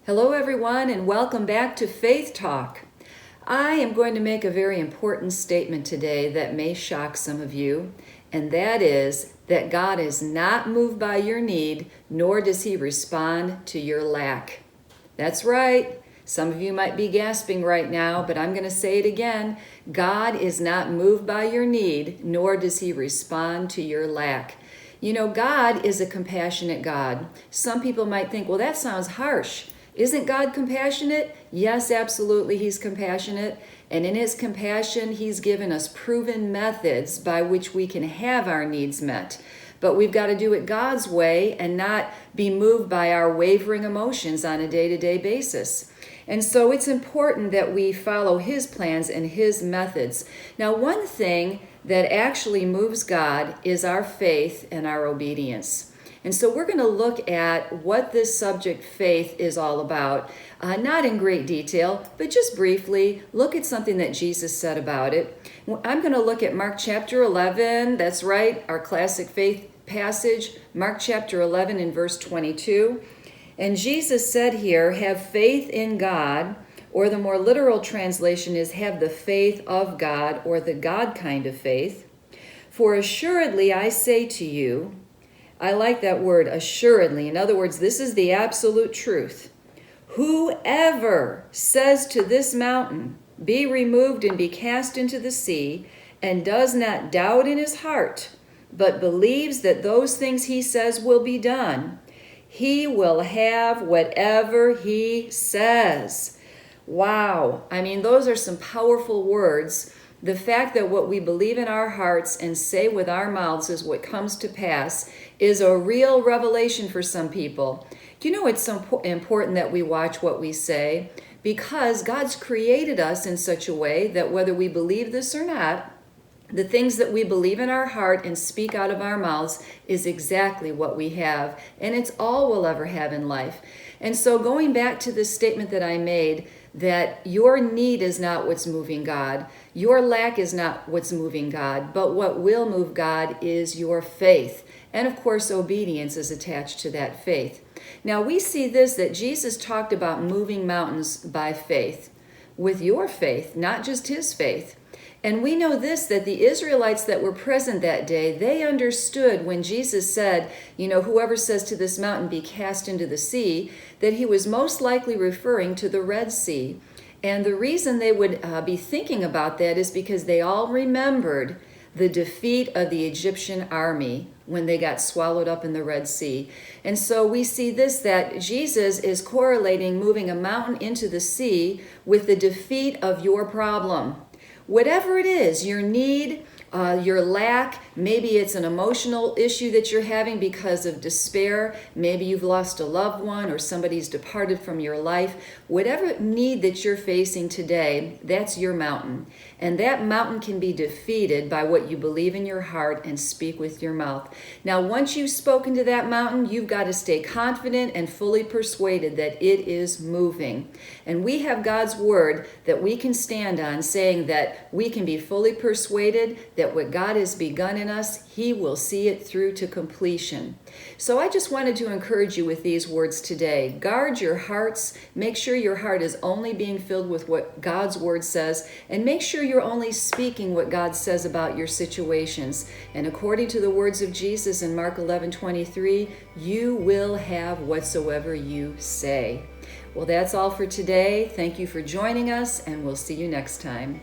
Hello everyone, and welcome back to Faith Talk. I am going to make a very important statement today that may shock some of you, and that is that God is not moved by your need, nor does He respond to your lack. That's right. Some of you might be gasping right now, but I'm going to say it again. God is not moved by your need, nor does He respond to your lack. You know, God is a compassionate God. Some people might think, well, that sounds harsh. Isn't God compassionate? Yes, absolutely, He's compassionate. And in His compassion, He's given us proven methods by which we can have our needs met. But we've got to do it God's way and not be moved by our wavering emotions on a day-to-day basis. And so it's important that we follow His plans and His methods. Now, one thing that actually moves God is our faith and our obedience. And so we're going to look at what this subject, faith, is all about. Not in great detail, but just briefly, look at something that Jesus said about it. I'm going to look at Mark chapter 11. That's right, our classic faith passage, Mark chapter 11 and verse 22. And Jesus said here, have faith in God, or the more literal translation is have the faith of God, or the God kind of faith. For assuredly I say to you, I like that word, assuredly. In other words, this is the absolute truth. Whoever says to this mountain, be removed and be cast into the sea, and does not doubt in his heart, but believes that those things he says will be done, he will have whatever he says. Wow. I mean, those are some powerful words. The fact that what we believe in our hearts and say with our mouths is what comes to pass is a real revelation for some people. Do you know it's so important that we watch what we say? Because God's created us in such a way that whether we believe this or not, the things that we believe in our heart and speak out of our mouths is exactly what we have. And it's all we'll ever have in life. And so going back to this statement that I made, that your need is not what's moving God. Your lack is not what's moving God. But what will move God is your faith. And of course, obedience is attached to that faith. Now we see this, that Jesus talked about moving mountains by faith. With your faith, not just His faith. And we know this, that the Israelites that were present that day, they understood when Jesus said, you know, whoever says to this mountain, be cast into the sea, that He was most likely referring to the Red Sea. And the reason they would be thinking about that is because they all remembered the defeat of the Egyptian army when they got swallowed up in the Red Sea. And so we see this, that Jesus is correlating moving a mountain into the sea with the defeat of your problem. Whatever it is, your need, your lack, maybe it's an emotional issue that you're having because of despair, maybe you've lost a loved one or somebody's departed from your life. Whatever need that you're facing today, that's your mountain. And that mountain can be defeated by what you believe in your heart and speak with your mouth. Now, once you've spoken to that mountain, you've got to stay confident and fully persuaded that it is moving. And we have God's word that we can stand on, saying that we can be fully persuaded that what God has begun in us, He will see it through to completion. So I just wanted to encourage you with these words today. Guard your hearts. Make sure your heart is only being filled with what God's word says, and make sure you're only speaking what God says about your situations. And according to the words of Jesus in Mark 11:23, you will have whatsoever you say. Well, that's all for today. Thank you for joining us, and we'll see you next time.